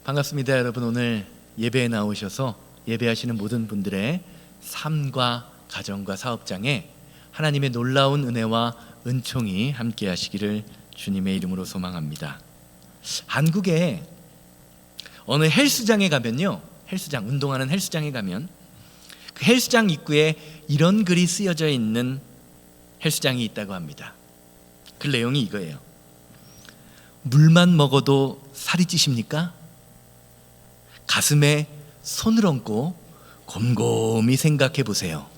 반갑습니다. 여러분, 오늘 예배에 나오셔서 예배하시는 모든 분들의 삶과 가정과 사업장에 하나님의 놀라운 은혜와 은총이 함께 하시기를 주님의 이름으로 소망합니다. 한국에 어느 헬스장에 가면요, 운동하는 헬스장에 가면 그 헬스장 입구에 이런 글이 쓰여져 있는 헬스장이 있다고 합니다. 그 내용이 이거예요. 물만 먹어도 살이 찌십니까? 가슴에 손을 얹고 곰곰이 생각해 보세요.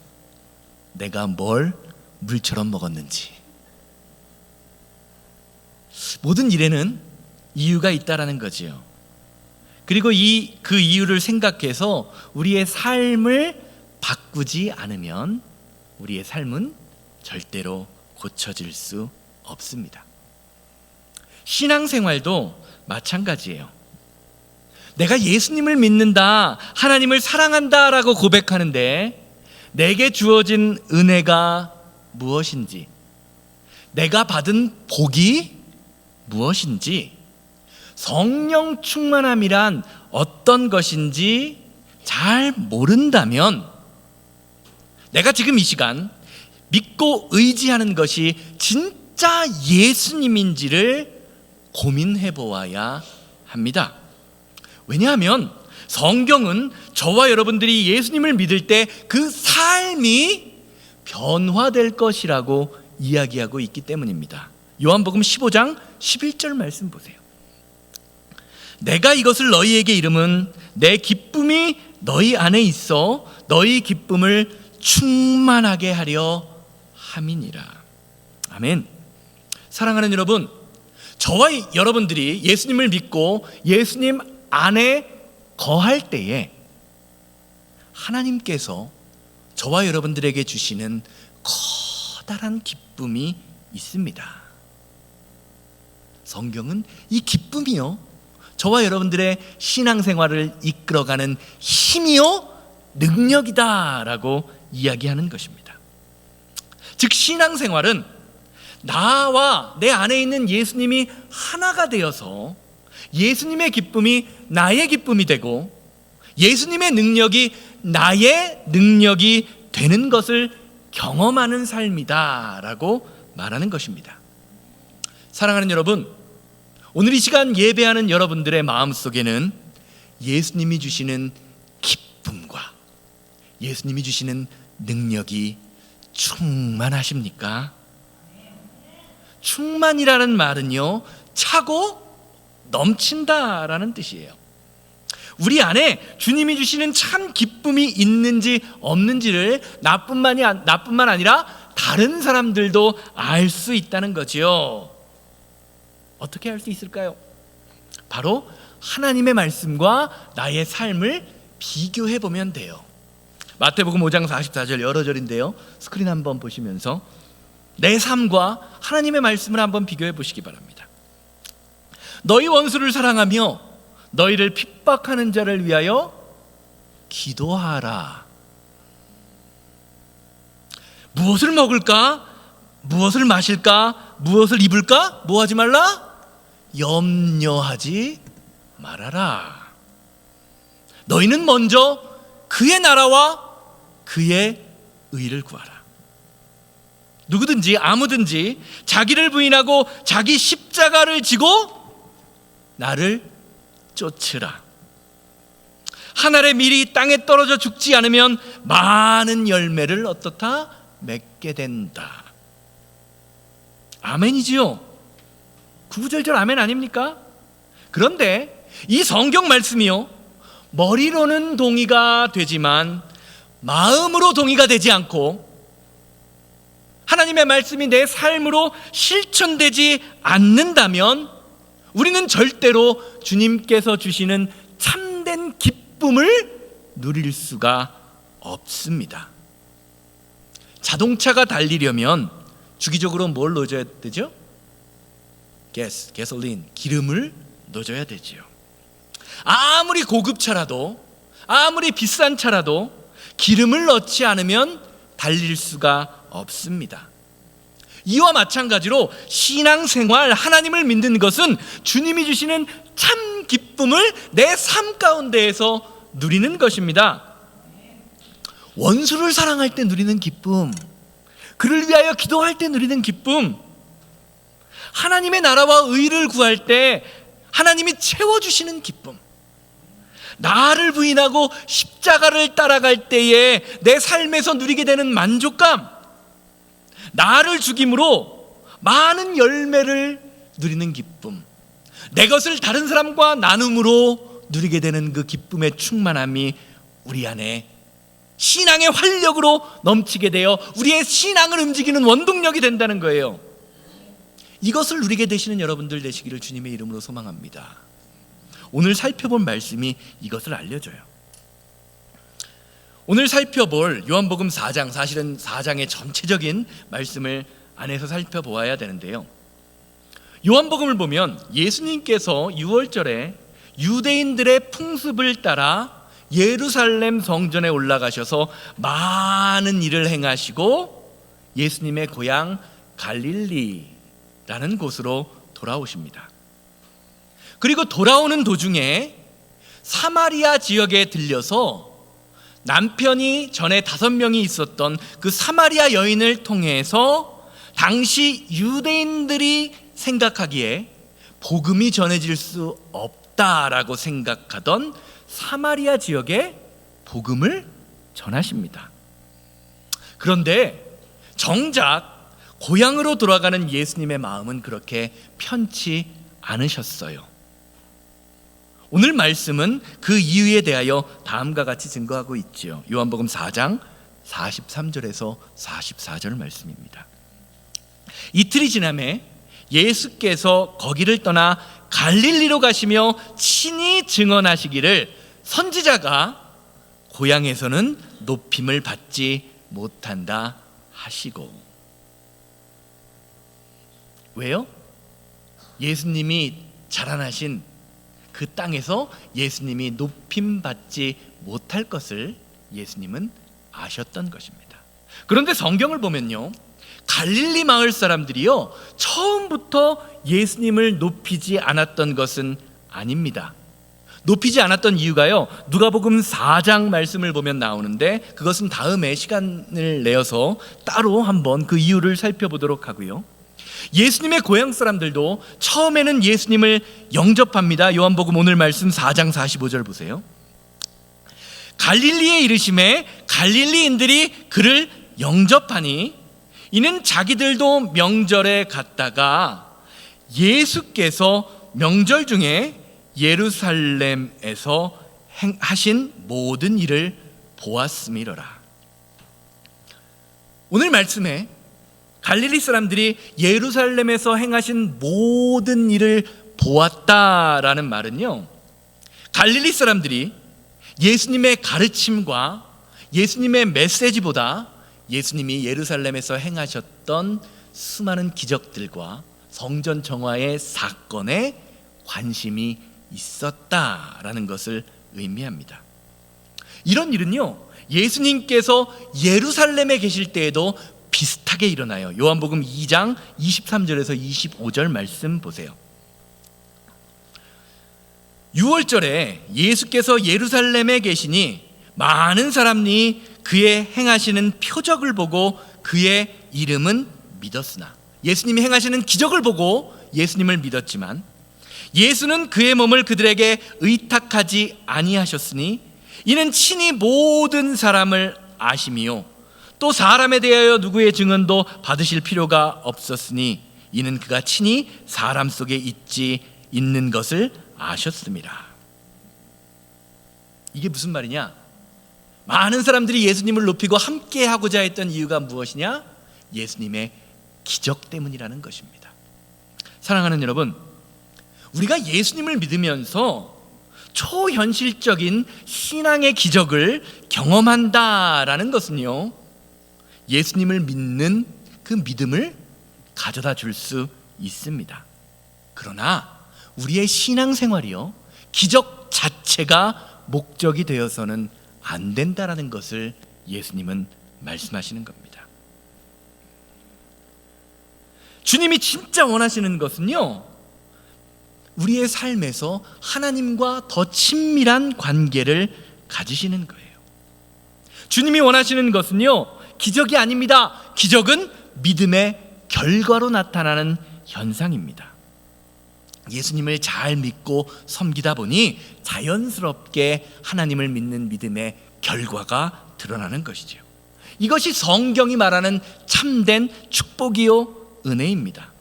내가 뭘 물처럼 먹었는지. 모든 일에는 이유가 있다라는 거지요. 그리고 그 이유를 생각해서 우리의 삶을 바꾸지 않으면 우리의 삶은 절대로 고쳐질 수 없습니다. 신앙생활도 마찬가지예요. 내가 예수님을 믿는다, 하나님을 사랑한다 라고 고백하는데 내게 주어진 은혜가 무엇인지, 내가 받은 복이 무엇인지, 성령 충만함이란 어떤 것인지 잘 모른다면 내가 지금 이 시간 믿고 의지하는 것이 진짜 예수님인지를 고민해 보아야 합니다. 왜냐하면 성경은 저와 여러분들이 예수님을 믿을 때 그 삶이 변화될 것이라고 이야기하고 있기 때문입니다. 요한복음 15장 11절 말씀 보세요. 내가 이것을 너희에게 이름은 내 기쁨이 너희 안에 있어 너희 기쁨을 충만하게 하려 함이니라. 아멘. 사랑하는 여러분, 저와 여러분들이 예수님을 믿고 예수님 안에 거할 때에 하나님께서 저와 여러분들에게 주시는 커다란 기쁨이 있습니다. 성경은 이 기쁨이요, 저와 여러분들의 신앙생활을 이끌어가는 힘이요 능력이다라고 이야기하는 것입니다. 즉 신앙생활은 나와 내 안에 있는 예수님이 하나가 되어서 예수님의 기쁨이 나의 기쁨이 되고 예수님의 능력이 나의 능력이 되는 것을 경험하는 삶이다라고 말하는 것입니다. 사랑하는 여러분, 오늘 이 시간 예배하는 여러분들의 마음속에는 예수님이 주시는 기쁨과 예수님이 주시는 능력이 충만하십니까? 충만이라는 말은요, 차고 넘친다라는 뜻이에요. 우리 안에 주님이 주시는 참 기쁨이 있는지 없는지를 나뿐만 아니라 다른 사람들도 알 수 있다는 거지요. 어떻게 알 수 있을까요? 바로 하나님의 말씀과 나의 삶을 비교해 보면 돼요. 마태복음 5장 44절 여러 절인데요, 스크린 한번 보시면서 내 삶과 하나님의 말씀을 한번 비교해 보시기 바랍니다. 너희 원수를 사랑하며 너희를 핍박하는 자를 위하여 기도하라. 무엇을 먹을까? 무엇을 마실까? 무엇을 입을까? 뭐 하지 말라? 염려하지 말아라. 너희는 먼저 그의 나라와 그의 의를 구하라. 누구든지 아무든지 자기를 부인하고 자기 십자가를 지고 나를 쫓으라. 한 알의 밀이 땅에 떨어져 죽지 않으면 많은 열매를 어떻다? 맺게 된다. 아멘이지요? 구구절절 아멘 아닙니까? 그런데 이 성경 말씀이요, 머리로는 동의가 되지만 마음으로 동의가 되지 않고 하나님의 말씀이 내 삶으로 실천되지 않는다면 우리는 절대로 주님께서 주시는 참된 기쁨을 누릴 수가 없습니다. 자동차가 달리려면 주기적으로 뭘 넣어줘야 되죠? 가솔린, 기름을 넣어줘야 되지요. 아무리 고급차라도, 아무리 비싼 차라도 기름을 넣지 않으면 달릴 수가 없습니다. 이와 마찬가지로 신앙생활, 하나님을 믿는 것은 주님이 주시는 참 기쁨을 내 삶 가운데에서 누리는 것입니다. 원수를 사랑할 때 누리는 기쁨, 그를 위하여 기도할 때 누리는 기쁨, 하나님의 나라와 의를 구할 때 하나님이 채워주시는 기쁨, 나를 부인하고 십자가를 따라갈 때에 내 삶에서 누리게 되는 만족감, 나를 죽임으로 많은 열매를 누리는 기쁨, 내 것을 다른 사람과 나눔으로 누리게 되는 그 기쁨의 충만함이 우리 안에 신앙의 활력으로 넘치게 되어 우리의 신앙을 움직이는 원동력이 된다는 거예요. 이것을 누리게 되시는 여러분들 되시기를 주님의 이름으로 소망합니다. 오늘 살펴본 말씀이 이것을 알려줘요. 오늘 살펴볼 요한복음 4장, 사실은 4장의 전체적인 말씀을 안에서 살펴보아야 되는데요, 요한복음을 보면 예수님께서 6월절에 유대인들의 풍습을 따라 예루살렘 성전에 올라가셔서 많은 일을 행하시고 예수님의 고향 갈릴리라는 곳으로 돌아오십니다. 그리고 돌아오는 도중에 사마리아 지역에 들려서 남편이 전에 5명이 있었던 그 사마리아 여인을 통해서 당시 유대인들이 생각하기에 복음이 전해질 수 없다라고 생각하던 사마리아 지역에 복음을 전하십니다. 그런데 정작 고향으로 돌아가는 예수님의 마음은 그렇게 편치 않으셨어요. 오늘 말씀은 그 이유에 대하여 다음과 같이 증거하고 있죠. 요한복음 4장 43절에서 44절 말씀입니다. 이틀이 지남에 예수께서 거기를 떠나 갈릴리로 가시며 친히 증언하시기를 선지자가 고향에서는 높임을 받지 못한다 하시고. 왜요? 예수님이 자라나신 그 땅에서 예수님이 높임 받지 못할 것을 예수님은 아셨던 것입니다. 그런데 성경을 보면요, 갈릴리 마을 사람들이요 처음부터 예수님을 높이지 않았던 것은 아닙니다. 높이지 않았던 이유가요, 누가복음 4장 말씀을 보면 나오는데 그것은 다음에 시간을 내어서 따로 한번 그 이유를 살펴보도록 하고요, 예수님의 고향 사람들도 처음에는 예수님을 영접합니다. 요한복음 오늘 말씀 4장 45절 보세요. 갈릴리에 이르심에 갈릴리인들이 그를 영접하니 이는 자기들도 명절에 갔다가 예수께서 명절 중에 예루살렘에서 하신 모든 일을 보았음이로라. 오늘 말씀에 갈릴리 사람들이 예루살렘에서 행하신 모든 일을 보았다라는 말은요, 갈릴리 사람들이 예수님의 가르침과 예수님의 메시지보다 예수님이 예루살렘에서 행하셨던 수많은 기적들과 성전 정화의 사건에 관심이 있었다라는 것을 의미합니다. 이런 일은요, 예수님께서 예루살렘에 계실 때에도 비슷하게 일어나요. 요한복음 2장 23절에서 25절 말씀 보세요. 6월절에 예수께서 예루살렘에 계시니 많은 사람이 그의 행하시는 표적을 보고 그의 이름은 믿었으나, 예수님이 행하시는 기적을 보고 예수님을 믿었지만 예수는 그의 몸을 그들에게 의탁하지 아니하셨으니 이는 친히 모든 사람을 아심이요 또 사람에 대하여 누구의 증언도 받으실 필요가 없었으니 이는 그가 친히 사람 속에 있는 것을 아셨습니다. 이게 무슨 말이냐? 많은 사람들이 예수님을 높이고 함께 하고자 했던 이유가 무엇이냐? 예수님의 기적 때문이라는 것입니다. 사랑하는 여러분, 우리가 예수님을 믿으면서 초현실적인 신앙의 기적을 경험한다라는 것은요, 예수님을 믿는 그 믿음을 가져다 줄 수 있습니다. 그러나 우리의 신앙생활이요, 기적 자체가 목적이 되어서는 안 된다라는 것을 예수님은 말씀하시는 겁니다. 주님이 진짜 원하시는 것은요, 우리의 삶에서 하나님과 더 친밀한 관계를 가지시는 거예요. 주님이 원하시는 것은요, 기적이 아닙니다. 기적은 믿음의 결과로 나타나는 현상입니다. 예수님을 잘 믿고 섬기다 보니 자연스럽게 하나님을 믿는 믿음의 결과가 드러나는 것이죠. 이것이 성경이 말하는 참된 축복이요 은혜입니다.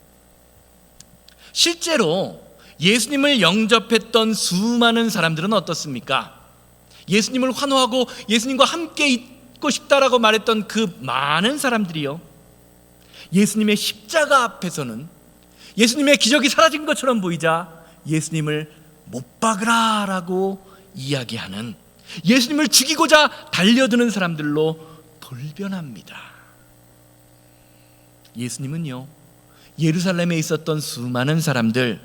실제로 예수님을 영접했던 수많은 사람들은 어떻습니까? 예수님을 환호하고 예수님과 함께 있고 싶다라고 말했던 그 많은 사람들이요, 예수님의 십자가 앞에서는 예수님의 기적이 사라진 것처럼 보이자 예수님을 못 박으라 라고 이야기하는, 예수님을 죽이고자 달려드는 사람들로 돌변합니다. 예수님은요, 예루살렘에 있었던 수많은 사람들,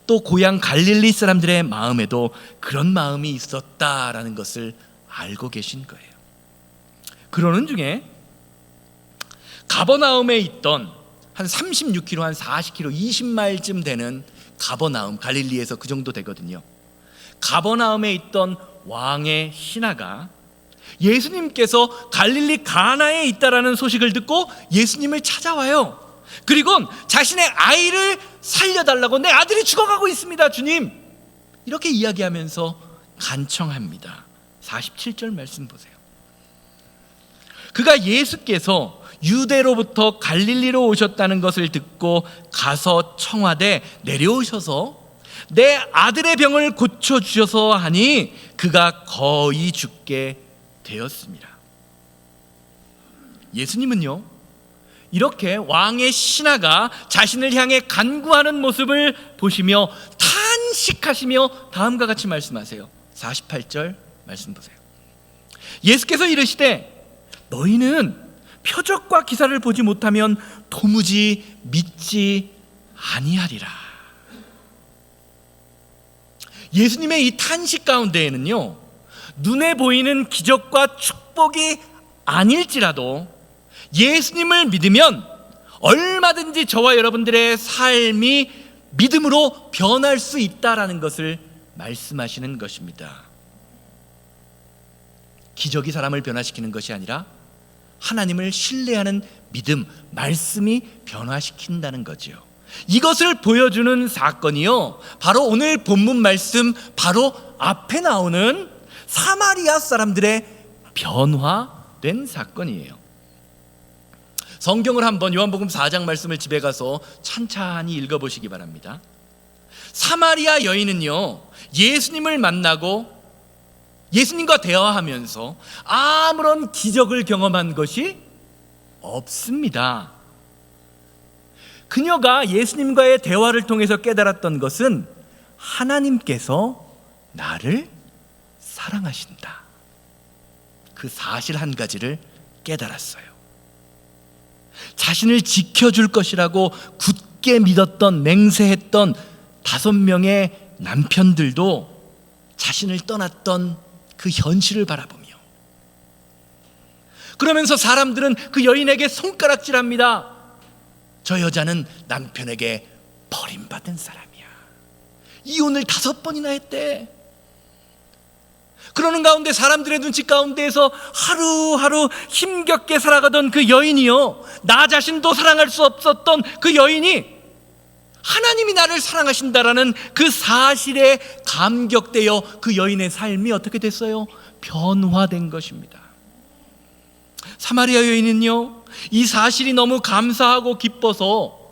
또 고향 갈릴리 사람들의 마음에도 그런 마음이 있었다라는 것을 알고 계신 거예요. 그러는 중에 가버나움에 있던 한 36km, 한 40km, 20마일쯤 되는 가버나움, 갈릴리에서 그 정도 되거든요. 가버나움에 있던 왕의 신하가 예수님께서 갈릴리 가나에 있다라는 소식을 듣고 예수님을 찾아와요. 그리고 자신의 아이를 살려달라고, 내 아들이 죽어가고 있습니다 주님, 이렇게 이야기하면서 간청합니다. 47절 말씀 보세요. 그가 예수께서 유대로부터 갈릴리로 오셨다는 것을 듣고 가서 청하되 내려오셔서 내 아들의 병을 고쳐주셔서 하니 그가 거의 죽게 되었습니다. 예수님은요, 이렇게 왕의 신하가 자신을 향해 간구하는 모습을 보시며 탄식하시며 다음과 같이 말씀하세요. 48절 말씀 보세요. 예수께서 이르시되 너희는 표적과 기사를 보지 못하면 도무지 믿지 아니하리라. 예수님의 이 탄식 가운데에는요, 눈에 보이는 기적과 축복이 아닐지라도 예수님을 믿으면 얼마든지 저와 여러분들의 삶이 믿음으로 변할 수 있다라는 것을 말씀하시는 것입니다. 기적이 사람을 변화시키는 것이 아니라 하나님을 신뢰하는 믿음, 말씀이 변화시킨다는 거죠. 이것을 보여주는 사건이요, 바로 오늘 본문 말씀 바로 앞에 나오는 사마리아 사람들의 변화된 사건이에요. 성경을 한번 요한복음 4장 말씀을 집에 가서 찬찬히 읽어보시기 바랍니다. 사마리아 여인은요, 예수님을 만나고 예수님과 대화하면서 아무런 기적을 경험한 것이 없습니다. 그녀가 예수님과의 대화를 통해서 깨달았던 것은 하나님께서 나를 사랑하신다, 그 사실 한 가지를 깨달았어요. 자신을 지켜줄 것이라고 굳게 믿었던, 맹세했던 5명의 남편들도 자신을 떠났던 그 현실을 바라보며, 그러면서 사람들은 그 여인에게 손가락질합니다. 저 여자는 남편에게 버림받은 사람이야, 이혼을 5번이나 했대. 그러는 가운데 사람들의 눈치 가운데에서 하루하루 힘겹게 살아가던 그 여인이요, 나 자신도 사랑할 수 없었던 그 여인이 하나님이 나를 사랑하신다라는 그 사실에 감격되어 그 여인의 삶이 어떻게 됐어요? 변화된 것입니다. 사마리아 여인은요, 이 사실이 너무 감사하고 기뻐서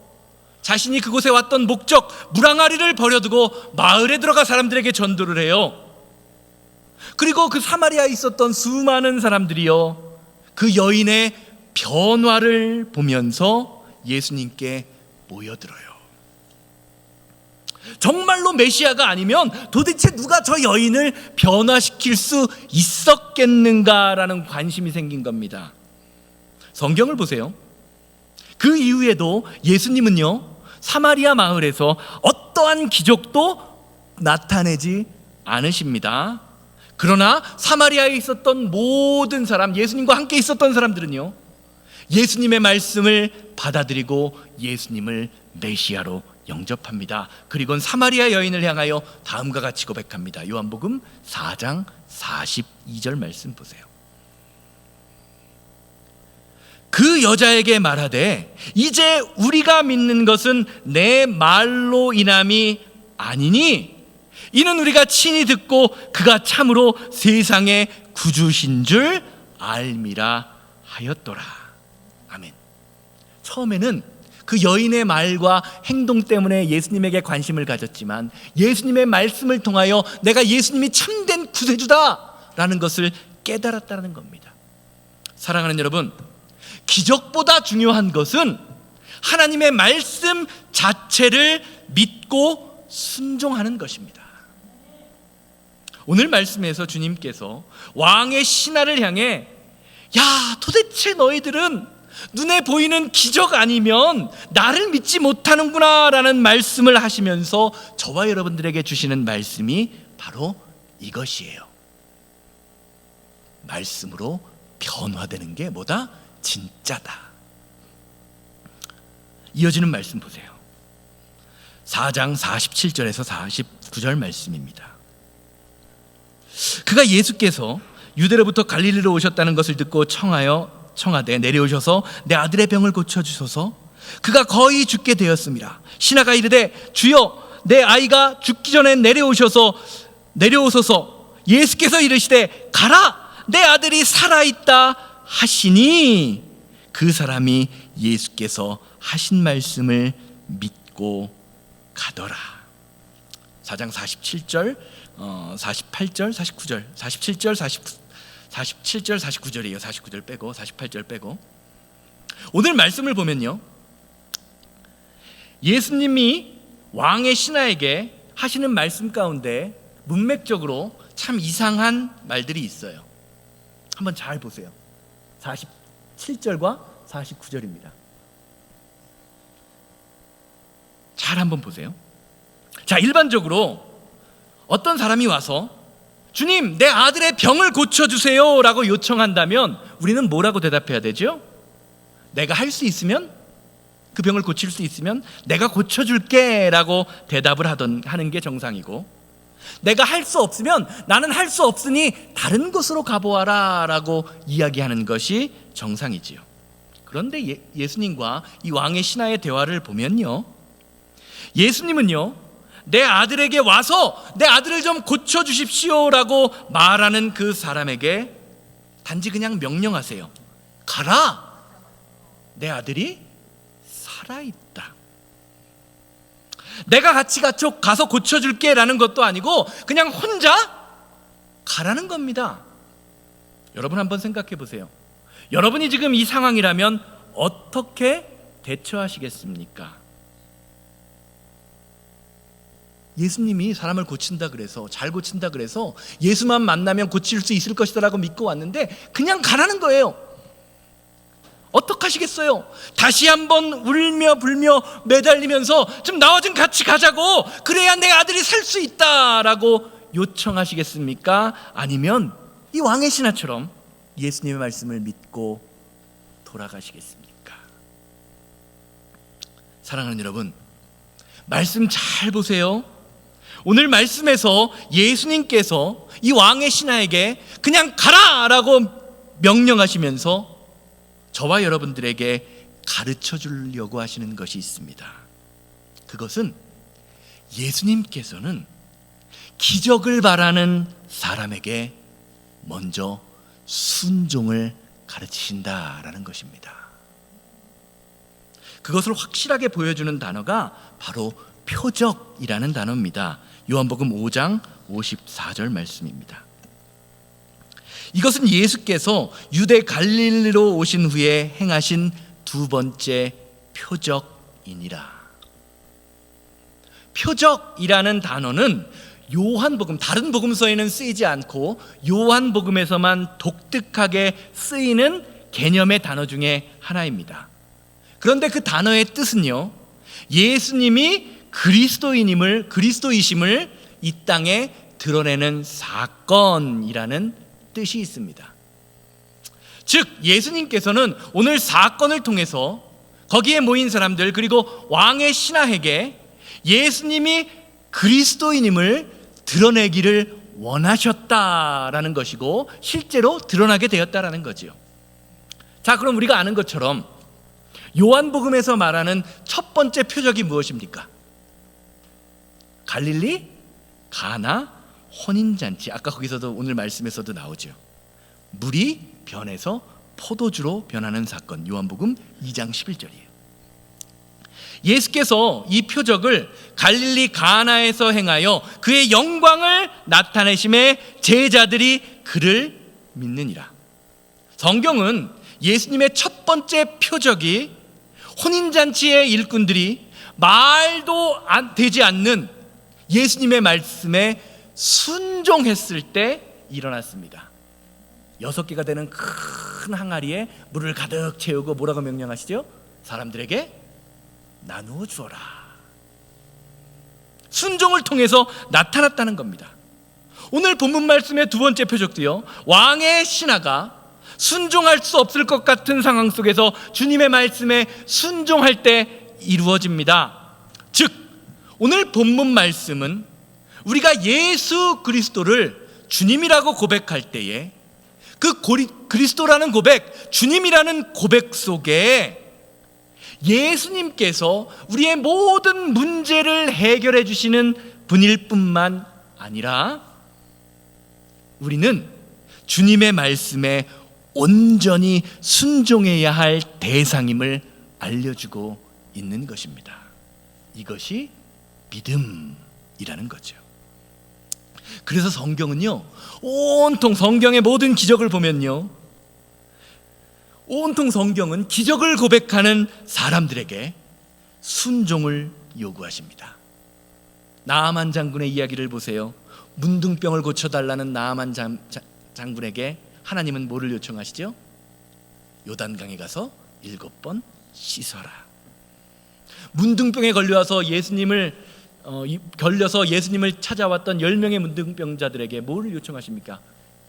자신이 그곳에 왔던 목적, 물항아리를 버려두고 마을에 들어가 사람들에게 전도를 해요. 그리고 그 사마리아에 있었던 수많은 사람들이요, 그 여인의 변화를 보면서 예수님께 모여들어요. 정말로 메시아가 아니면 도대체 누가 저 여인을 변화시킬 수 있었겠는가라는 관심이 생긴 겁니다. 성경을 보세요. 그 이후에도 예수님은요, 사마리아 마을에서 어떠한 기적도 나타내지 않으십니다. 그러나 사마리아에 있었던 모든 사람, 예수님과 함께 있었던 사람들은요, 예수님의 말씀을 받아들이고 예수님을 메시아로 영접합니다. 그리고는 사마리아 여인을 향하여 다음과 같이 고백합니다. 요한복음 4장 42절 말씀 보세요. 그 여자에게 말하되 이제 우리가 믿는 것은 내 말로 인함이 아니니 이는 우리가 친히 듣고 그가 참으로 세상의 구주신 줄 알미라 하였더라. 아멘. 처음에는 그 여인의 말과 행동 때문에 예수님에게 관심을 가졌지만 예수님의 말씀을 통하여 내가 예수님이 참된 구세주다라는 것을 깨달았다는 겁니다. 사랑하는 여러분, 기적보다 중요한 것은 하나님의 말씀 자체를 믿고 순종하는 것입니다. 오늘 말씀에서 주님께서 왕의 신하를 향해 야, 도대체 너희들은 눈에 보이는 기적 아니면 나를 믿지 못하는구나 라는 말씀을 하시면서 저와 여러분들에게 주시는 말씀이 바로 이것이에요. 말씀으로 변화되는 게 뭐다? 진짜다. 이어지는 말씀 보세요. 4장 47절에서 49절 말씀입니다. 그가 예수께서 유대로부터 갈릴리로 오셨다는 것을 듣고 청하되 내려오셔서 내 아들의 병을 고쳐주소서. 그가 거의 죽게 되었습니다. 신하가 이르되 주여 내 아이가 죽기 전에 내려오소서. 예수께서 이르시되 가라 내 아들이 살아있다 하시니 그 사람이 예수께서 하신 말씀을 믿고 가더라. 4장 47절 48절 49절 47절 49절이에요. 49절 빼고 48절 빼고. 오늘 말씀을 보면요, 예수님이 왕의 신하에게 하시는 말씀 가운데 문맥적으로 참 이상한 말들이 있어요. 한번 잘 보세요. 47절과 49절입니다. 잘 한번 보세요. 자, 일반적으로 어떤 사람이 와서 주님 내 아들의 병을 고쳐주세요 라고 요청한다면 우리는 뭐라고 대답해야 되죠? 내가 할 수 있으면, 그 병을 고칠 수 있으면 내가 고쳐줄게 라고 대답을 하는 게 정상이고, 내가 할 수 없으면 나는 할 수 없으니 다른 곳으로 가보아라 라고 이야기하는 것이 정상이지요. 그런데 예수님과 이 왕의 신하의 대화를 보면요, 예수님은요 내 아들에게 와서 내 아들을 좀 고쳐주십시오 라고 말하는 그 사람에게 단지 그냥 명령하세요. 가라, 내 아들이 살아있다. 내가 같이 가서 고쳐줄게 라는 것도 아니고 그냥 혼자 가라는 겁니다. 여러분 한번 생각해 보세요. 여러분이 지금 이 상황이라면 어떻게 대처하시겠습니까? 예수님이 사람을 고친다 그래서, 잘 고친다 그래서 예수만 만나면 고칠 수 있을 것이다라고 믿고 왔는데 그냥 가라는 거예요. 어떡하시겠어요? 다시 한번 울며 불며 매달리면서 좀 나와 좀 같이 가자고, 그래야 내 아들이 살 수 있다라고 요청하시겠습니까? 아니면 이 왕의 신하처럼 예수님의 말씀을 믿고 돌아가시겠습니까? 사랑하는 여러분, 말씀 잘 보세요. 오늘 말씀에서 예수님께서 이 왕의 신하에게 그냥 가라라고 명령하시면서 저와 여러분들에게 가르쳐 주려고 하시는 것이 있습니다. 그것은 예수님께서는 기적을 바라는 사람에게 먼저 순종을 가르치신다라는 것입니다. 그것을 확실하게 보여주는 단어가 바로 표적이라는 단어입니다. 요한복음 5장 54절 말씀입니다. 이것은 예수께서 유대 갈릴리로 오신 후에 행하신 두 번째 표적이니라. 표적이라는 단어는 요한복음, 다른 복음서에는 쓰이지 않고 요한복음에서만 독특하게 쓰이는 개념의 단어 중에 하나입니다. 그런데 그 단어의 뜻은요, 예수님이 그리스도이심을 이 땅에 드러내는 사건이라는 뜻이 있습니다. 즉 예수님께서는 오늘 사건을 통해서 거기에 모인 사람들, 그리고 왕의 신하에게 예수님이 그리스도인임을 드러내기를 원하셨다라는 것이고 실제로 드러나게 되었다라는 거지요. 자, 그럼 우리가 아는 것처럼 요한복음에서 말하는 첫 번째 표적이 무엇입니까? 갈릴리 가나 혼인잔치. 아까 거기서도 오늘 말씀에서도 나오죠. 물이 변해서 포도주로 변하는 사건, 요한복음 2장 11절이에요. 예수께서 이 표적을 갈릴리 가나에서 행하여 그의 영광을 나타내심에 제자들이 그를 믿느니라. 성경은 예수님의 첫 번째 표적이 혼인잔치의 일꾼들이 말도 되지 않는 예수님의 말씀에 순종했을 때 일어났습니다. 6개가 되는 큰 항아리에 물을 가득 채우고 뭐라고 명령하시죠? 사람들에게 나누어 주어라. 순종을 통해서 나타났다는 겁니다. 오늘 본문 말씀의 두 번째 표적도요, 왕의 신하가 순종할 수 없을 것 같은 상황 속에서 주님의 말씀에 순종할 때 이루어집니다. 즉, 오늘 본문 말씀은 우리가 예수 그리스도를 주님이라고 고백할 때에 그 그리스도라는 고백, 주님이라는 고백 속에 예수님께서 우리의 모든 문제를 해결해 주시는 분일 뿐만 아니라 우리는 주님의 말씀에 온전히 순종해야 할 대상임을 알려주고 있는 것입니다. 이것이 믿음이라는 거죠. 그래서 성경은요, 온통 성경의 모든 기적을 보면요, 온통 성경은 기적을 고백하는 사람들에게 순종을 요구하십니다. 나아만 장군의 이야기를 보세요. 문둥병을 고쳐달라는 나아만 장군에게 하나님은 뭐를 요청하시죠? 요단강에 가서 7번 씻어라. 문둥병에 걸려서 예수님을 찾아왔던 10명의 문둥병자들에게 뭐를 요청하십니까?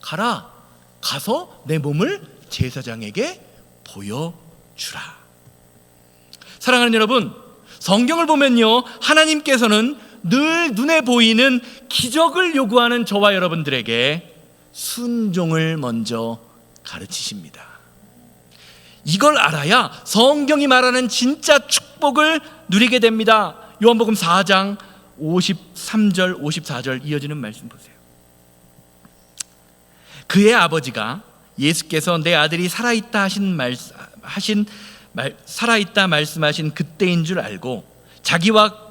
가라, 가서 내 몸을 제사장에게 보여주라. 사랑하는 여러분, 성경을 보면요, 하나님께서는 늘 눈에 보이는 기적을 요구하는 저와 여러분들에게 순종을 먼저 가르치십니다. 이걸 알아야 성경이 말하는 진짜 축복을 누리게 됩니다. 요한복음 4장 53절 54절 이어지는 말씀 보세요. 그의 아버지가 예수께서 내 아들이 살아있다 살아있다 말씀하신 그때인 줄 알고 자기와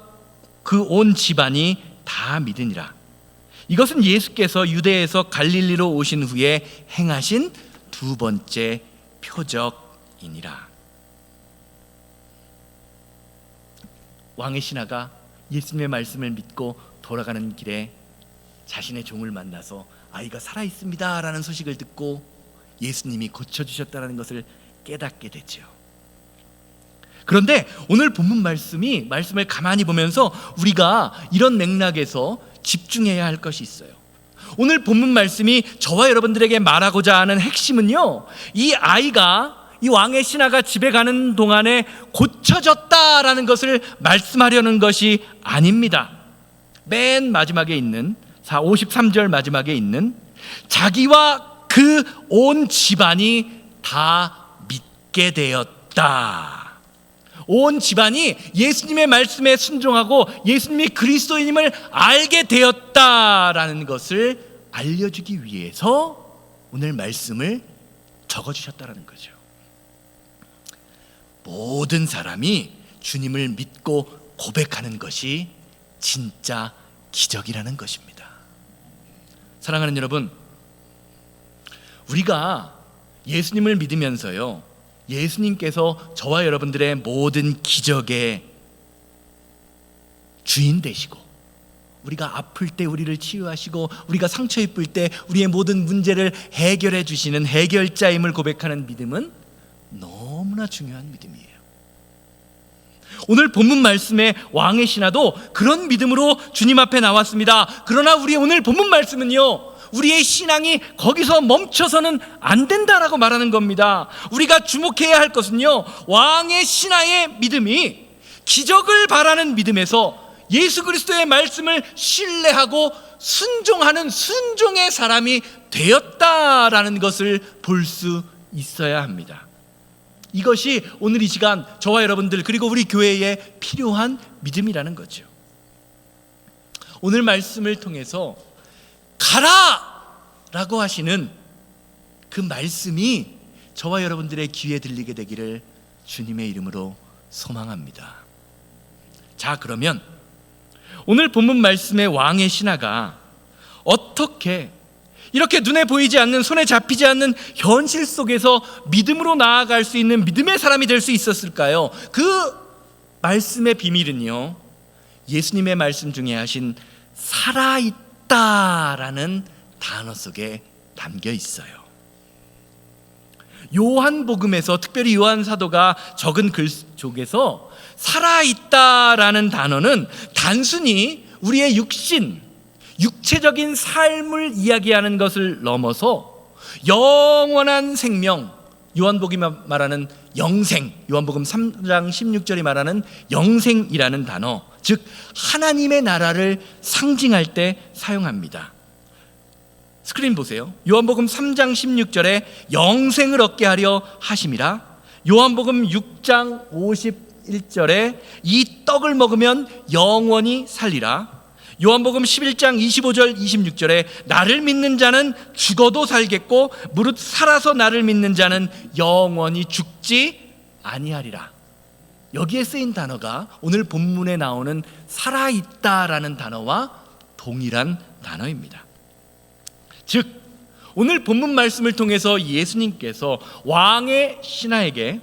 그 온 집안이 다 믿으니라. 이것은 예수께서 유대에서 갈릴리로 오신 후에 행하신 두 번째 표적이니라. 왕의 신하가 예수님의 말씀을 믿고 돌아가는 길에 자신의 종을 만나서 아이가 살아있습니다 라는 소식을 듣고 예수님이 고쳐주셨다는 것을 깨닫게 되죠. 그런데 오늘 본문 말씀을 가만히 보면서 우리가 이런 맥락에서 집중해야 할 것이 있어요. 오늘 본문 말씀이 저와 여러분들에게 말하고자 하는 핵심은요, 이 아이가, 이 왕의 신하가 집에 가는 동안에 고쳐졌다라는 것을 말씀하려는 것이 아닙니다. 맨 마지막에 있는 53절 마지막에 있는 자기와 그 온 집안이 다 믿게 되었다. 온 집안이 예수님의 말씀에 순종하고 예수님이 그리스도인임을 알게 되었다라는 것을 알려주기 위해서 오늘 말씀을 적어주셨다는 거죠. 모든 사람이 주님을 믿고 고백하는 것이 진짜 기적이라는 것입니다. 사랑하는 여러분, 우리가 예수님을 믿으면서요, 예수님께서 저와 여러분들의 모든 기적의 주인 되시고, 우리가 아플 때 우리를 치유하시고, 우리가 상처 입을 때 우리의 모든 문제를 해결해 주시는 해결자임을 고백하는 믿음은 너무나 중요한 믿음이에요. 오늘 본문 말씀의 왕의 신하도 그런 믿음으로 주님 앞에 나왔습니다. 그러나 우리 오늘 본문 말씀은요, 우리의 신앙이 거기서 멈춰서는 안 된다라고 말하는 겁니다. 우리가 주목해야 할 것은요, 왕의 신하의 믿음이 기적을 바라는 믿음에서 예수 그리스도의 말씀을 신뢰하고 순종하는 순종의 사람이 되었다라는 것을 볼 수 있어야 합니다. 이것이 오늘 이 시간 저와 여러분들 그리고 우리 교회에 필요한 믿음이라는 거죠. 오늘 말씀을 통해서 가라! 라고 하시는 그 말씀이 저와 여러분들의 귀에 들리게 되기를 주님의 이름으로 소망합니다. 자, 그러면 오늘 본문 말씀의 왕의 신하가 어떻게 이렇게 눈에 보이지 않는, 손에 잡히지 않는 현실 속에서 믿음으로 나아갈 수 있는 믿음의 사람이 될 수 있었을까요? 그 말씀의 비밀은요, 예수님의 말씀 중에 하신 살아있다라는 단어 속에 담겨 있어요. 요한복음에서, 특별히 요한 사도가 적은 글 속에서 살아있다라는 단어는 단순히 우리의 육체적인 삶을 이야기하는 것을 넘어서 영원한 생명, 요한복음이 말하는 영생, 요한복음 3장 16절이 말하는 영생이라는 단어, 즉 하나님의 나라를 상징할 때 사용합니다. 스크린 보세요. 요한복음 3장 16절에 영생을 얻게 하려 하심이라, 요한복음 6장 51절에 이 떡을 먹으면 영원히 살리라, 요한복음 11장 25절 26절에 나를 믿는 자는 죽어도 살겠고 무릇 살아서 나를 믿는 자는 영원히 죽지 아니하리라. 여기에 쓰인 단어가 오늘 본문에 나오는 살아있다라는 단어와 동일한 단어입니다. 즉 오늘 본문 말씀을 통해서 예수님께서 왕의 신하에게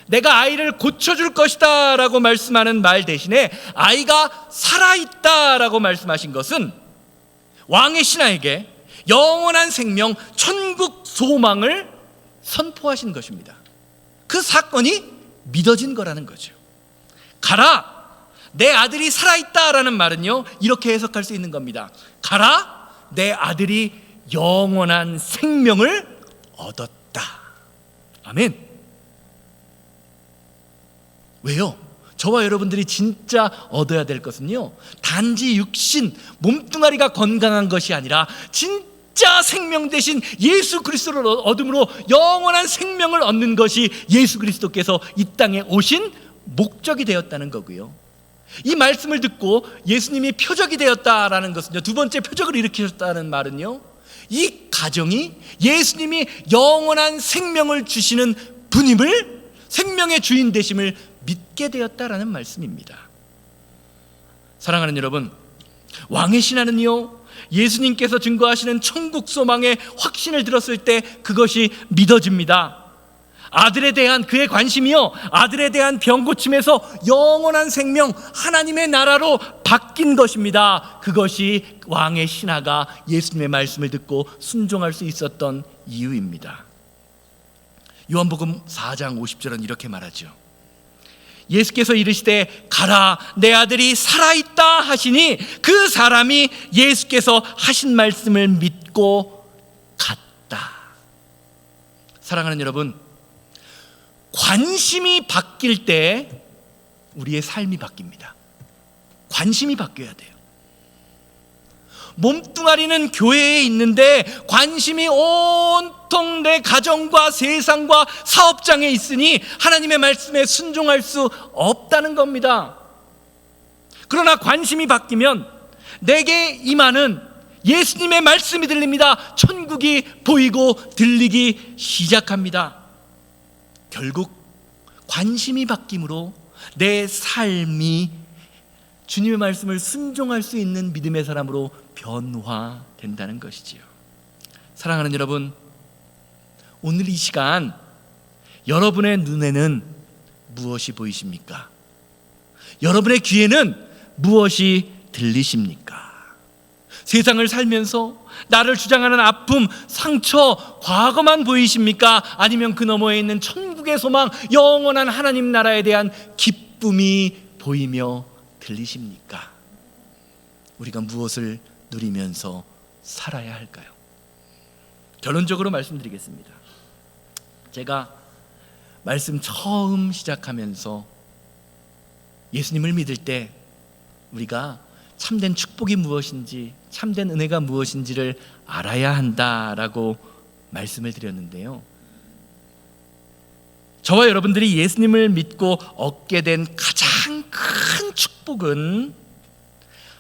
내가 아이를 고쳐줄 것이다 라고 말씀하는 말 대신에 아이가 살아있다 라고 말씀하신 것은 왕의 신하에게 영원한 생명, 천국 소망을 선포하신 것입니다. 그 사건이 믿어진 거라는 거죠. 가라, 내 아들이 살아있다 라는 말은요, 이렇게 해석할 수 있는 겁니다. 가라, 내 아들이 영원한 생명을 얻었다. 아멘. 왜요? 저와 여러분들이 진짜 얻어야 될 것은요, 단지 육신, 몸뚱아리가 건강한 것이 아니라 진짜 생명 대신 예수 그리스도를 얻음으로 영원한 생명을 얻는 것이 예수 그리스도께서 이 땅에 오신 목적이 되었다는 거고요. 이 말씀을 듣고 예수님이 표적이 되었다라는 것은요, 두 번째 표적을 일으키셨다는 말은요, 이 가정이 예수님이 영원한 생명을 주시는 분임을, 생명의 주인 되심을 믿게 되었다라는 말씀입니다. 사랑하는 여러분, 왕의 신하는요, 예수님께서 증거하시는 천국 소망의 확신을 들었을 때 그것이 믿어집니다. 아들에 대한 그의 관심이요, 아들에 대한 병 고침에서 영원한 생명, 하나님의 나라로 바뀐 것입니다. 그것이 왕의 신하가 예수님의 말씀을 듣고 순종할 수 있었던 이유입니다. 요한복음 4장 50절은 이렇게 말하죠. 예수께서 이르시되 가라, 내 아들이 살아있다 하시니 그 사람이 예수께서 하신 말씀을 믿고 갔다. 사랑하는 여러분, 관심이 바뀔 때 우리의 삶이 바뀝니다. 관심이 바뀌어야 돼요. 몸뚱아리는 교회에 있는데 관심이 온통 내 가정과 세상과 사업장에 있으니 하나님의 말씀에 순종할 수 없다는 겁니다. 그러나 관심이 바뀌면 내게 임하는 예수님의 말씀이 들립니다. 천국이 보이고 들리기 시작합니다. 결국 관심이 바뀜으로 내 삶이 주님의 말씀을 순종할 수 있는 믿음의 사람으로 변화된다는 것이지요. 사랑하는 여러분, 오늘 이 시간 여러분의 눈에는 무엇이 보이십니까? 여러분의 귀에는 무엇이 들리십니까? 세상을 살면서 나를 주장하는 아픔, 상처, 과거만 보이십니까? 아니면 그 너머에 있는 천국의 소망, 영원한 하나님 나라에 대한 기쁨이 보이며 들리십니까? 우리가 무엇을 누리면서 살아야 할까요? 결론적으로 말씀드리겠습니다. 제가 말씀 처음 시작하면서 예수님을 믿을 때 우리가 참된 축복이 무엇인지, 참된 은혜가 무엇인지를 알아야 한다라고 말씀을 드렸는데요. 저와 여러분들이 예수님을 믿고 얻게 된 가장 큰 축복은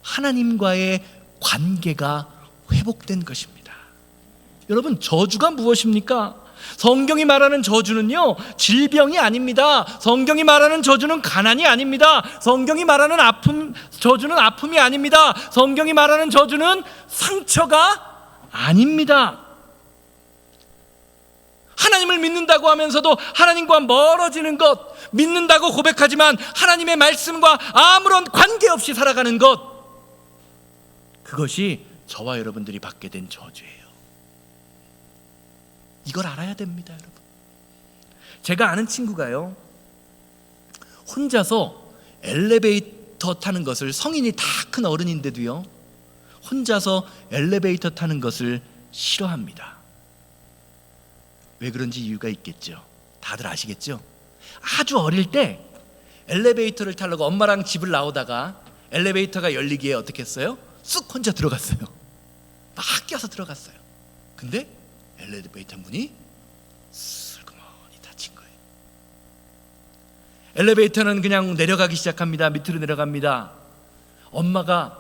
하나님과의 관계가 회복된 것입니다. 여러분, 저주가 무엇입니까? 성경이 말하는 저주는요, 질병이 아닙니다. 성경이 말하는 저주는 가난이 아닙니다. 성경이 말하는 저주는 아픔이 아닙니다. 성경이 말하는 저주는 상처가 아닙니다. 하나님을 믿는다고 하면서도 하나님과 멀어지는 것, 믿는다고 고백하지만 하나님의 말씀과 아무런 관계없이 살아가는 것, 그것이 저와 여러분들이 받게 된 저주예요. 이걸 알아야 됩니다, 여러분. 제가 아는 친구가요, 혼자서 엘리베이터 타는 것을, 성인이 다 큰 어른인데도요, 혼자서 엘리베이터 타는 것을 싫어합니다. 왜 그런지 이유가 있겠죠. 다들 아시겠죠? 아주 어릴 때 엘리베이터를 타려고 엄마랑 집을 나오다가 엘리베이터가 열리기에 어떻게 했어요? 쑥 혼자 들어갔어요. 막 껴서 들어갔어요. 근데 엘리베이터 문이 슬그머니 닫힌 거예요. 엘리베이터는 그냥 내려가기 시작합니다. 밑으로 내려갑니다. 엄마가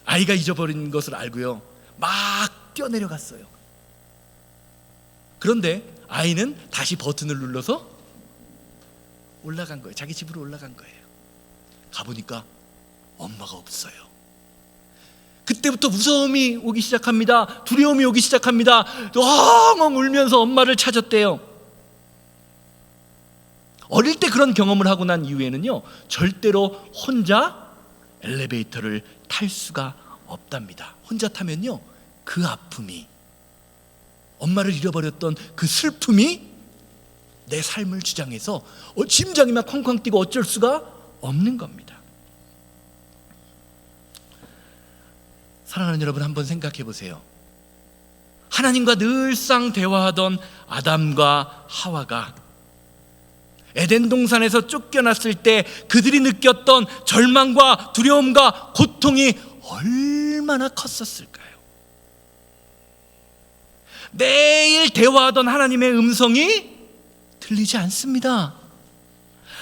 아이가 잊어버린 것을 알고요, 막 뛰어내려갔어요. 그런데 아이는 다시 버튼을 눌러서 올라간 거예요. 자기 집으로 올라간 거예요. 가보니까 엄마가 없어요. 그때부터 무서움이 오기 시작합니다. 두려움이 오기 시작합니다. 엉엉 울면서 엄마를 찾았대요. 어릴 때 그런 경험을 하고 난 이후에는요, 절대로 혼자 엘리베이터를 탈 수가 없답니다. 혼자 타면요, 그 아픔이, 엄마를 잃어버렸던 그 슬픔이 내 삶을 주장해서 심장이 막 쾅쾅 뛰고 어쩔 수가 없는 겁니다. 사랑하는 여러분, 한번 생각해 보세요. 하나님과 늘상 대화하던 아담과 하와가 에덴 동산에서 쫓겨났을 때 그들이 느꼈던 절망과 두려움과 고통이 얼마나 컸었을까요? 매일 대화하던 하나님의 음성이 들리지 않습니다.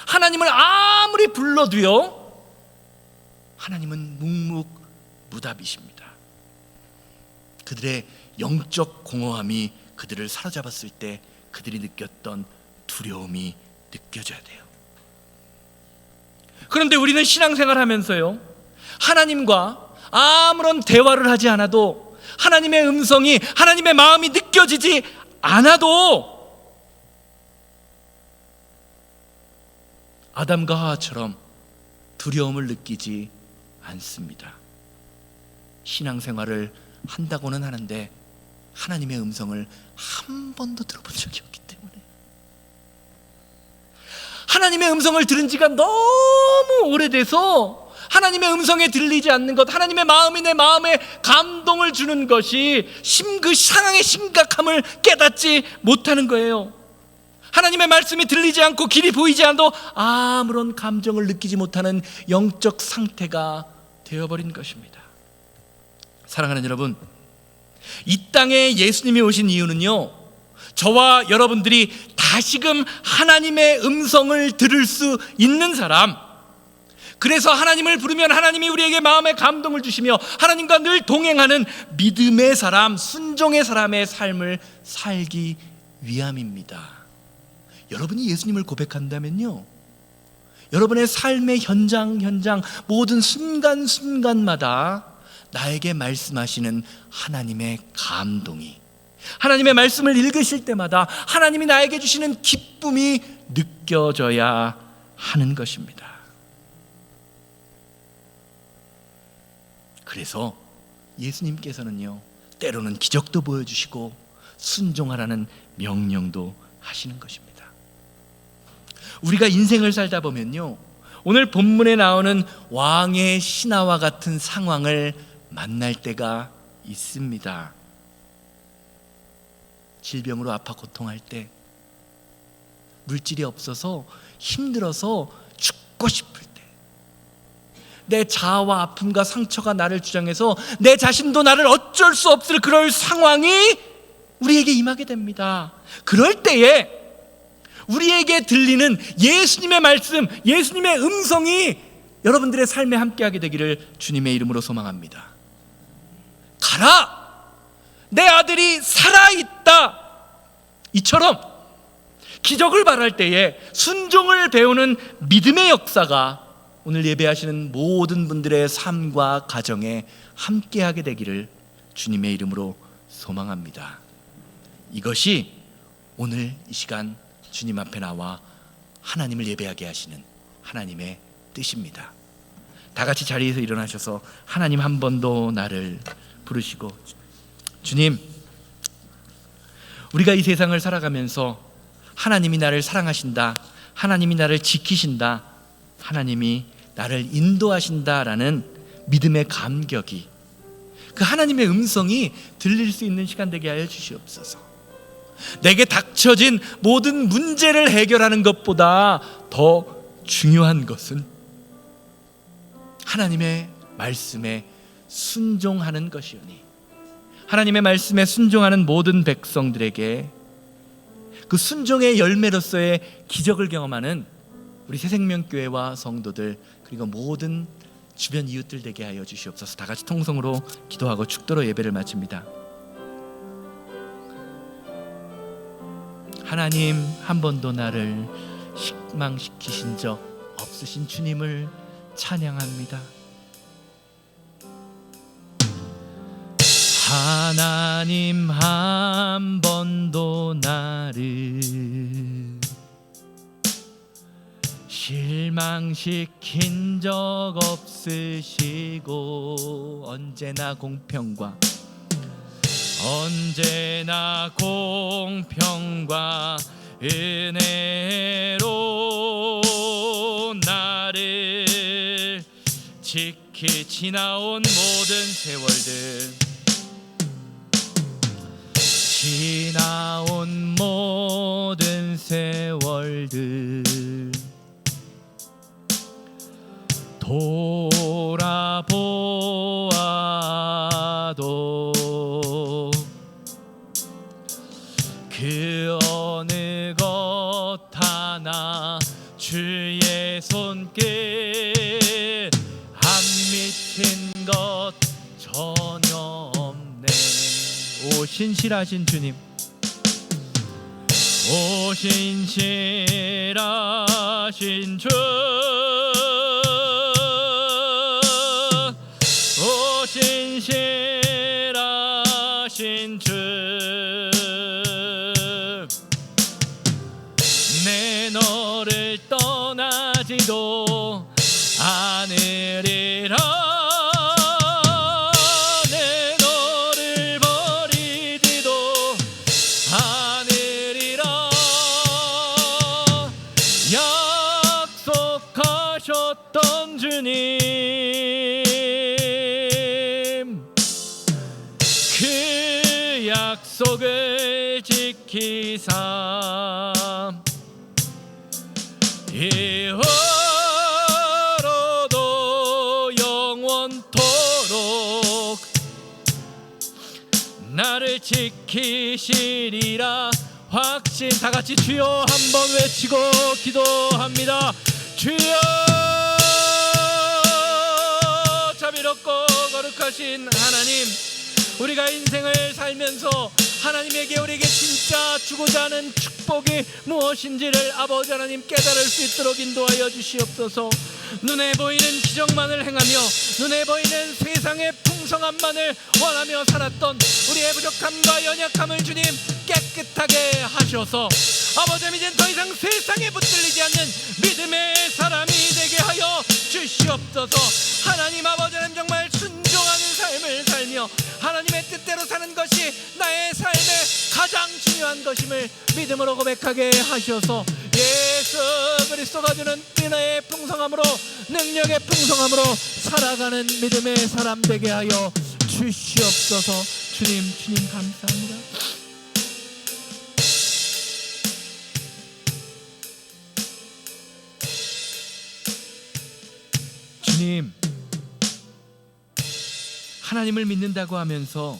하나님을 아무리 불러도요, 하나님은 묵묵무답이십니다. 그들의 영적 공허함이 그들을 사로잡았을 때 그들이 느꼈던 두려움이 느껴져야 돼요. 그런데 우리는 신앙생활 하면서요, 하나님과 아무런 대화를 하지 않아도, 하나님의 음성이, 하나님의 마음이 느껴지지 않아도 아담과 하와처럼 두려움을 느끼지 않습니다. 신앙생활을 한다고는 하는데 하나님의 음성을 한 번도 들어본 적이 없기 때문에, 하나님의 음성을 들은 지가 너무 오래돼서 하나님의 음성에 들리지 않는 것, 하나님의 마음이 내 마음에 감동을 주는 것이 그 상황의 심각함을 깨닫지 못하는 거예요. 하나님의 말씀이 들리지 않고 길이 보이지 않아도 아무런 감정을 느끼지 못하는 영적 상태가 되어버린 것입니다. 사랑하는 여러분, 이 땅에 예수님이 오신 이유는요, 저와 여러분들이 다시금 하나님의 음성을 들을 수 있는 사람, 그래서 하나님을 부르면 하나님이 우리에게 마음의 감동을 주시며 하나님과 늘 동행하는 믿음의 사람, 순종의 사람의 삶을 살기 위함입니다. 여러분이 예수님을 고백한다면요, 여러분의 삶의 현장 모든 순간순간마다 나에게 말씀하시는 하나님의 감동이, 하나님의 말씀을 읽으실 때마다 하나님이 나에게 주시는 기쁨이 느껴져야 하는 것입니다. 그래서 예수님께서는요, 때로는 기적도 보여주시고 순종하라는 명령도 하시는 것입니다. 우리가 인생을 살다 보면요, 오늘 본문에 나오는 왕의 신하와 같은 상황을 만날 때가 있습니다. 질병으로 아파 고통할 때, 물질이 없어서 힘들어서 죽고 싶을 때, 내 자아와 아픔과 상처가 나를 주장해서 내 자신도 나를 어쩔 수 없을 그럴 상황이 우리에게 임하게 됩니다. 그럴 때에 우리에게 들리는 예수님의 말씀, 예수님의 음성이 여러분들의 삶에 함께하게 되기를 주님의 이름으로 소망합니다. 가라! 내 아들이 살아있다! 이처럼 기적을 바랄 때에 순종을 배우는 믿음의 역사가 오늘 예배하시는 모든 분들의 삶과 가정에 함께하게 되기를 주님의 이름으로 소망합니다. 이것이 오늘 이 시간 주님 앞에 나와 하나님을 예배하게 하시는 하나님의 뜻입니다. 다 같이 자리에서 일어나셔서 하나님 한 번 더 나를 부르시고, 주님, 우리가 이 세상을 살아가면서 하나님이 나를 사랑하신다, 하나님이 나를 지키신다, 하나님이 나를 인도하신다라는 믿음의 감격이, 그 하나님의 음성이 들릴 수 있는 시간 되게 하여 주시옵소서. 내게 닥쳐진 모든 문제를 해결하는 것보다 더 중요한 것은 하나님의 말씀에 순종하는 것이오니, 하나님의 말씀에 순종하는 모든 백성들에게 그 순종의 열매로서의 기적을 경험하는 우리 새생명교회와 성도들, 그리고 모든 주변 이웃들 되게 하여 주시옵소서. 다 같이 통성으로 기도하고 축도로 예배를 마칩니다. 하나님, 한 번도 나를 실망시키신 적 없으신 주님을 찬양합니다. 하나님, 한 번도 나를 실망시킨 적 없으시고 언제나 공평과 은혜로 나를 지나온 모든 세월들, 지나온 모든 세월들 돌아보아도 그 어느 것 하나 주의 손길 안 미친 것 전혀 없네. 오 신실하신 주님, 오 신실하신 주, 오 신실하신 주, 내 너를 떠나지도 않으리라, 내 너를 버리지도 않으리라 약속하셨던 주님, 그 약속을 지키사 이후로도 영원토록 나를 지키시리라 확신. 다 같이 주여 한번 외치고 기도합니다. 주여, 자비롭고 거룩하신 하나님, 우리가 인생을 살면서 하나님에게 우리에게 진짜 주고자 하는 축복이 무엇인지를 아버지 하나님 깨달을 수 있도록 인도하여 주시옵소서. 눈에 보이는 기적만을 행하며 눈에 보이는 세상의 풍성함만을 원하며 살았던 우리의 부족함과 연약함을 주님 깨끗하게 하셔서 아버지 이젠 더 이상 세상에 붙들리지 않는 믿음의 사람이 되게 하여 주시옵소서. 하나님 아버지 하나님, 정말 순종하는 삶을 살며 하나님의 뜻대로 사는 것이 나의 삶의 가장 중요한 것임을 믿음으로 고백하게 하셔서 예수 그리스도가 주는 은혜의 풍성함으로, 능력의 풍성함으로 살아가는 믿음의 사람 되게 하여 주시옵소서. 주님 감사합니다. 주님, 하나님을 믿는다고 하면서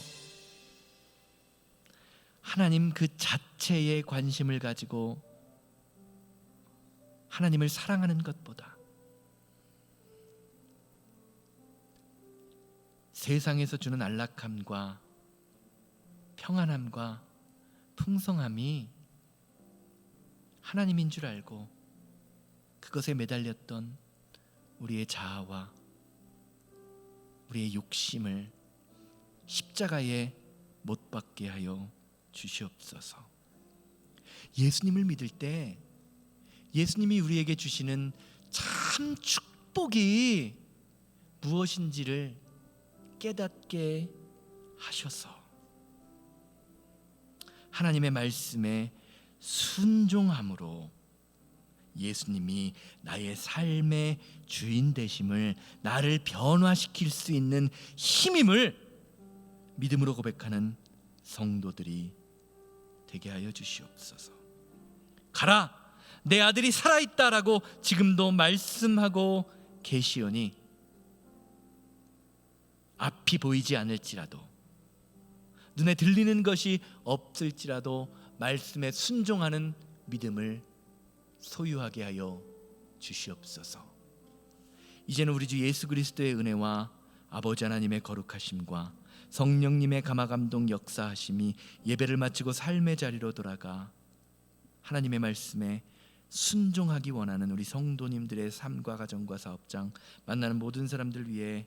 하나님 그 자체에 관심을 가지고 하나님을 사랑하는 것보다 세상에서 주는 안락함과 평안함과 풍성함이 하나님인 줄 알고 그것에 매달렸던 우리의 자아와 우리의 욕심을 십자가에 못 박게 하여 주시옵소서. 예수님을 믿을 때 예수님이 우리에게 주시는 참 축복이 무엇인지를 깨닫게 하셔서 하나님의 말씀에 순종함으로 예수님이 나의 삶의 주인 되심을, 나를 변화시킬 수 있는 힘임을 믿음으로 고백하는 성도들이 되게 하여 주시옵소서. 가라, 내 아들이 살아있다라고 지금도 말씀하고 계시오니 앞이 보이지 않을지라도, 눈에 들리는 것이 없을지라도 말씀에 순종하는 믿음을 소유하게 하여 주시옵소서. 이제는 우리 주 예수 그리스도의 은혜와 아버지 하나님의 거룩하심과 성령님의 감화감동 역사하심이 예배를 마치고 삶의 자리로 돌아가 하나님의 말씀에 순종하기 원하는 우리 성도님들의 삶과 가정과 사업장 만나는 모든 사람들 위해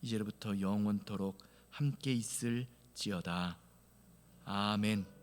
이제로부터 영원토록 함께 있을지어다. 아멘.